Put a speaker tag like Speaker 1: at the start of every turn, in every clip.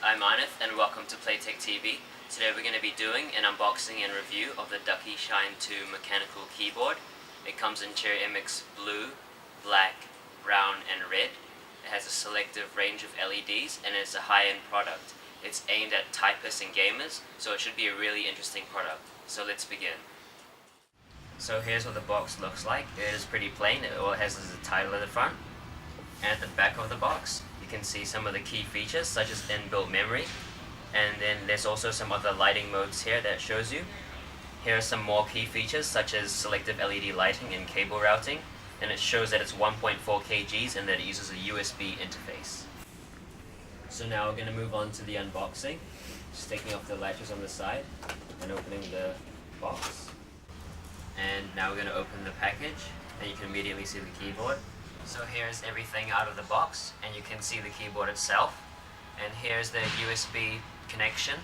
Speaker 1: I'm Anith and welcome to PlaytechTV. Today we're going to be doing an unboxing and review of the Ducky Shine 2 mechanical keyboard. It comes in Cherry MX blue, black, brown and red. It has a selective range of LEDs and it's a high-end product. It's aimed at typists and gamers, so it should be a really interesting product. So let's begin. So here's what the box looks like. It is pretty plain. All it has is a title at the front. And at the back of the box, you can see some of the key features such as inbuilt memory, and then there's also some other lighting modes here that shows you. Here are some more key features such as selective LED lighting and cable routing, and it shows that it's 1.4 kgs and that it uses a USB interface. So now we're going to move on to the unboxing, just taking off the latches on the side and opening the box. And now we're going to open the package and you can immediately see the keyboard. So here's everything out of the box and you can see the keyboard itself. And here's the USB connection.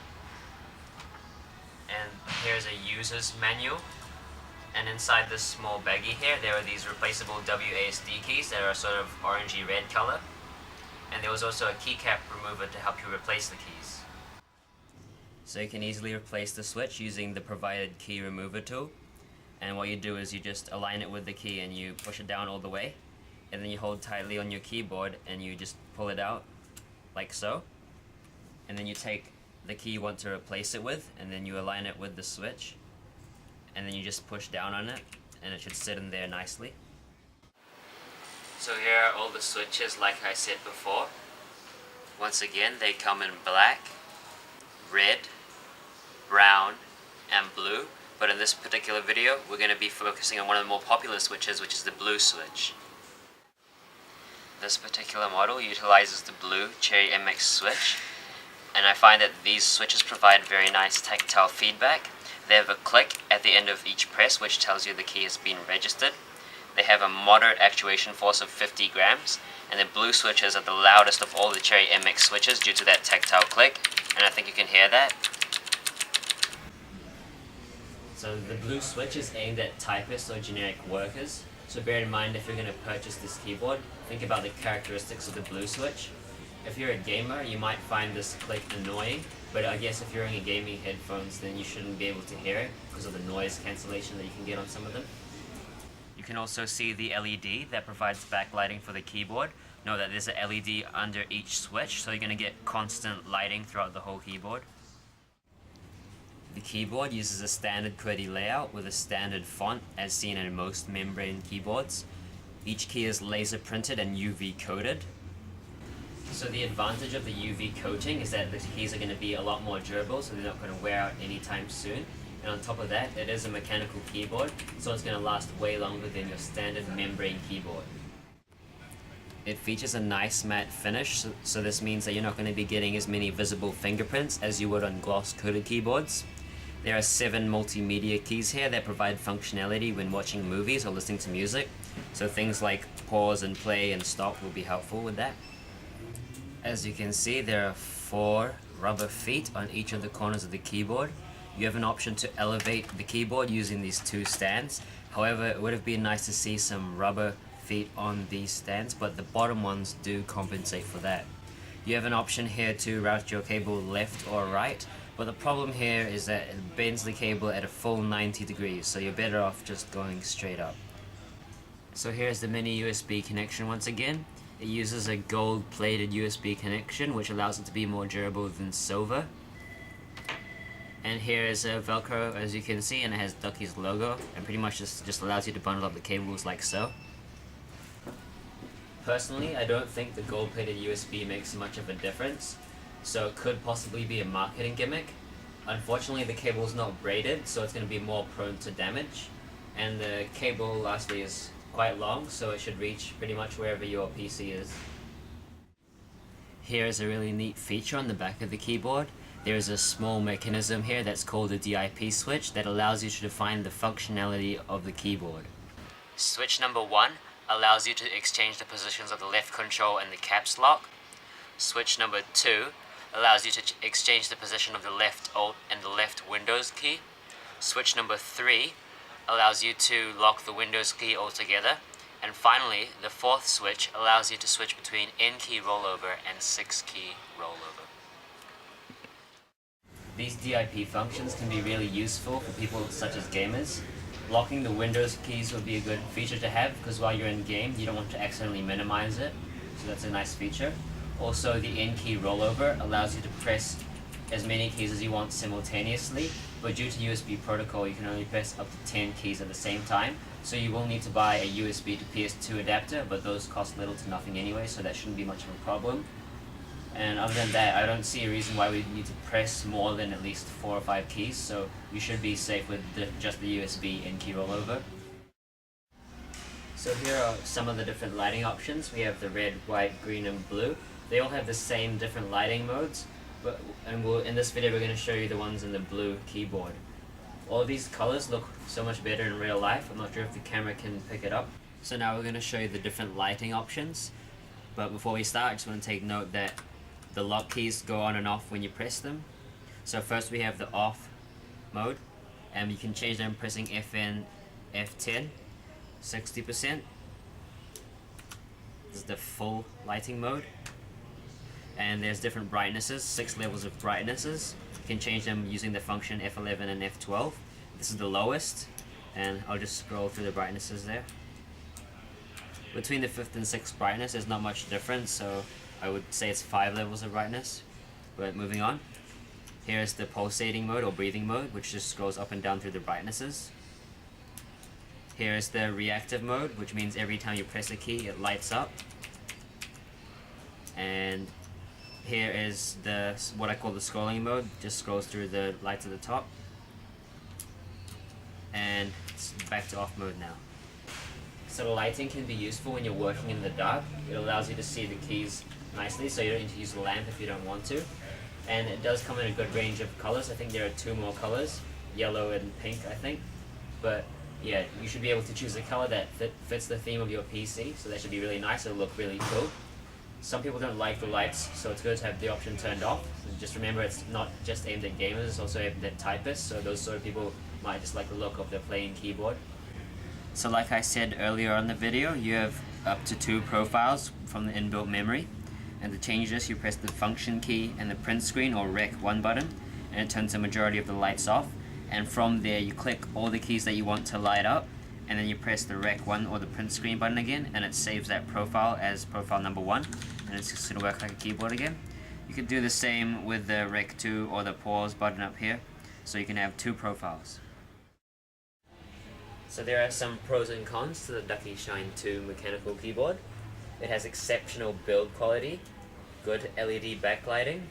Speaker 1: And here's a user's manual. And inside this small baggie here, there are these replaceable WASD keys that are sort of orangey red color. And there was also a keycap remover to help you replace the keys. So you can easily replace the switch using the provided key remover tool. And what you do is you just align it with the key and you push it down all the way. And then you hold tightly on your keyboard and you just pull it out like so. And then you take the key you want to replace it with and then you align it with the switch. And then you just push down on it and it should sit in there nicely. So here are all the switches like I said before. Once again, they come in black, red, brown, and blue. But in this particular video, we're going to be focusing on one of the more popular switches, which is the blue switch. This particular model utilizes the blue Cherry MX switch, and I find that these switches provide very nice tactile feedback. They have a click at the end of each press, which tells you the key has been registered. They have a moderate actuation force of 50 grams, and the blue switches are the loudest of all the Cherry MX switches due to that tactile click, and I think you can hear that. So the blue switch is aimed at typists or generic workers. So bear in mind if you're going to purchase this keyboard, think about the characteristics of the blue switch. If you're a gamer, you might find this click annoying, but I guess if you're wearing gaming headphones, then you shouldn't be able to hear it because of the noise cancellation that you can get on some of them. You can also see the LED that provides backlighting for the keyboard. Note that there's a LED under each switch, so you're going to get constant lighting throughout the whole keyboard. The keyboard uses a standard QWERTY layout with a standard font as seen in most membrane keyboards. Each key is laser printed and UV coated. So the advantage of the UV coating is that the keys are going to be a lot more durable, so they're not going to wear out anytime soon. And on top of that, it is a mechanical keyboard, so it's going to last way longer than your standard membrane keyboard. It features a nice matte finish, so this means that you're not going to be getting as many visible fingerprints as you would on gloss-coated keyboards. There are 7 multimedia keys here that provide functionality when watching movies or listening to music, so things like pause and play and stop will be helpful with that. As you can see, there are 4 rubber feet on each of the corners of the keyboard. You have an option to elevate the keyboard using these 2 stands. However, it would have been nice to see some rubber feet on these stands, but the bottom ones do compensate for that. You have an option here to route your cable left or right, but the problem here is that it bends the cable at a full 90 degrees, so you're better off just going straight up. So here's the mini USB connection once again. It uses a gold-plated USB connection, which allows it to be more durable than silver. And here is a Velcro, as you can see, and it has Ducky's logo, and pretty much just allows you to bundle up the cables like so. Personally, I don't think the gold-plated USB makes much of a difference, so it could possibly be a marketing gimmick. Unfortunately, the cable is not braided, so it's going to be more prone to damage. And the cable, lastly, is quite long, so it should reach pretty much wherever your PC is. Here is a really neat feature on the back of the keyboard. There is a small mechanism here that's called a DIP switch that allows you to define the functionality of the keyboard. Switch number 1 allows you to exchange the positions of the left control and the caps lock. Switch number 2 allows you to exchange the position of the left Alt and the left Windows key. Switch number 3 allows you to lock the Windows key altogether. And finally, the 4th switch allows you to switch between N key rollover and 6 key rollover. These DIP functions can be really useful for people such as gamers. Locking the Windows keys would be a good feature to have because while you're in game, you don't want to accidentally minimize it. So that's a nice feature. Also, the N-key rollover allows you to press as many keys as you want simultaneously, but due to USB protocol, you can only press up to 10 keys at the same time. So you will need to buy a USB to PS2 adapter, but those cost little to nothing anyway, so that shouldn't be much of a problem. And other than that, I don't see a reason why we need to press more than at least 4 or 5 keys, so you should be safe with just the USB N-key rollover. So here are some of the different lighting options. We have the red, white, green, and blue. They all have the same different lighting modes, in this video we're going to show you the ones in the blue keyboard. All of these colors look so much better in real life. I'm not sure if the camera can pick it up. So now we're going to show you the different lighting options. But before we start, I just want to take note that the lock keys go on and off when you press them. So first we have the off mode, and you can change them pressing FN F10, 60%. This is the full lighting mode. And there's different brightnesses, 6 levels of brightnesses. You can change them using the function F11 and F12. This is the lowest, and I'll just scroll through the brightnesses there. Between the 5th and 6th brightness, there's not much difference, so I would say it's 5 levels of brightness. But moving on, here's the pulsating mode or breathing mode, which just scrolls up and down through the brightnesses. Here's the reactive mode, which means every time you press a key, it lights up. And here is what I call the scrolling mode, just scrolls through the lights at the top. And it's back to off mode now. So the lighting can be useful when you're working in the dark. It allows you to see the keys nicely, so you don't need to use a lamp if you don't want to. And it does come in a good range of colors. I think there are 2 more colors, yellow and pink, I think. But yeah, you should be able to choose a color that fits the theme of your PC, so that should be really nice. It'll look really cool. Some people don't like the lights, so it's good to have the option turned off. Just remember, it's not just aimed at gamers, it's also aimed at typists, so those sort of people might just like the look of the plain keyboard. So like I said earlier on the video, you have up to 2 profiles from the inbuilt memory. And to change this, you press the function key and the print screen or Rec 1 button, and it turns the majority of the lights off. And from there, you click all the keys that you want to light up, and then you press the Rec 1 or the print screen button again, and it saves that profile as profile number 1, and it's just going to work like a keyboard again. You could do the same with the Rec 2 or the pause button up here, so you can have 2 profiles. So there are some pros and cons to the Ducky Shine 2 mechanical keyboard. It has exceptional build quality, good LED backlighting,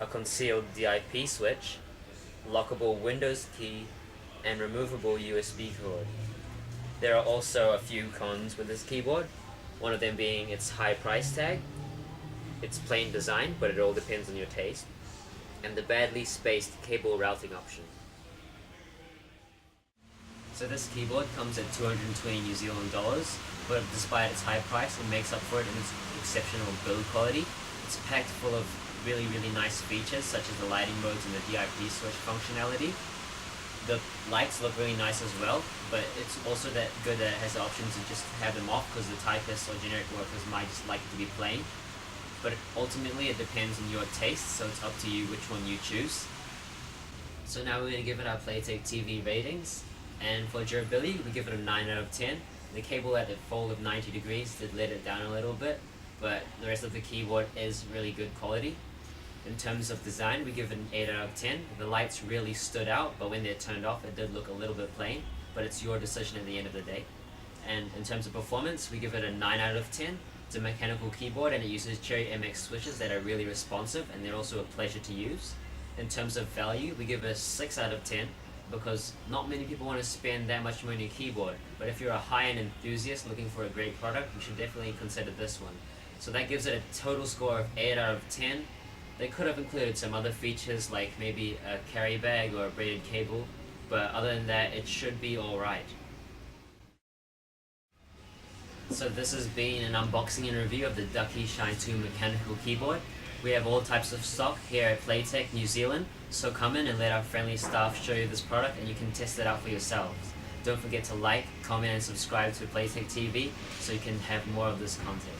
Speaker 1: a concealed DIP switch, lockable Windows key, and removable USB cord. There are also a few cons with this keyboard, one of them being its high price tag, its plain design, but it all depends on your taste, and the badly spaced cable routing option. So this keyboard comes at 220 New Zealand dollars, but despite its high price, it makes up for it in its exceptional build quality. It's packed full of really nice features such as the lighting modes and the DIP switch functionality. The lights look really nice as well, but it's also good that it has the option to just have them off because the typists or generic workers might just like it to be plain. But ultimately it depends on your taste, so it's up to you which one you choose. So now we're going to give it our PlaytechTV ratings, and for durability we give it a 9 out of 10. The cable at the fold of 90 degrees did let it down a little bit, but the rest of the keyboard is really good quality. In terms of design, we give it an 8 out of 10. The lights really stood out, but when they're turned off, it did look a little bit plain, but it's your decision at the end of the day. And in terms of performance, we give it a 9 out of 10. It's a mechanical keyboard and it uses Cherry MX switches that are really responsive, and they're also a pleasure to use. In terms of value, we give it a 6 out of 10 because not many people want to spend that much money on a keyboard, but if you're a high-end enthusiast looking for a great product, you should definitely consider this one. So that gives it a total score of 8 out of 10. They could have included some other features like maybe a carry bag or a braided cable, but other than that, it should be alright. So this has been an unboxing and review of the Ducky Shine 2 mechanical keyboard. We have all types of stock here at Playtech New Zealand, so come in and let our friendly staff show you this product and you can test it out for yourselves. Don't forget to like, comment and subscribe to PlaytechTV so you can have more of this content.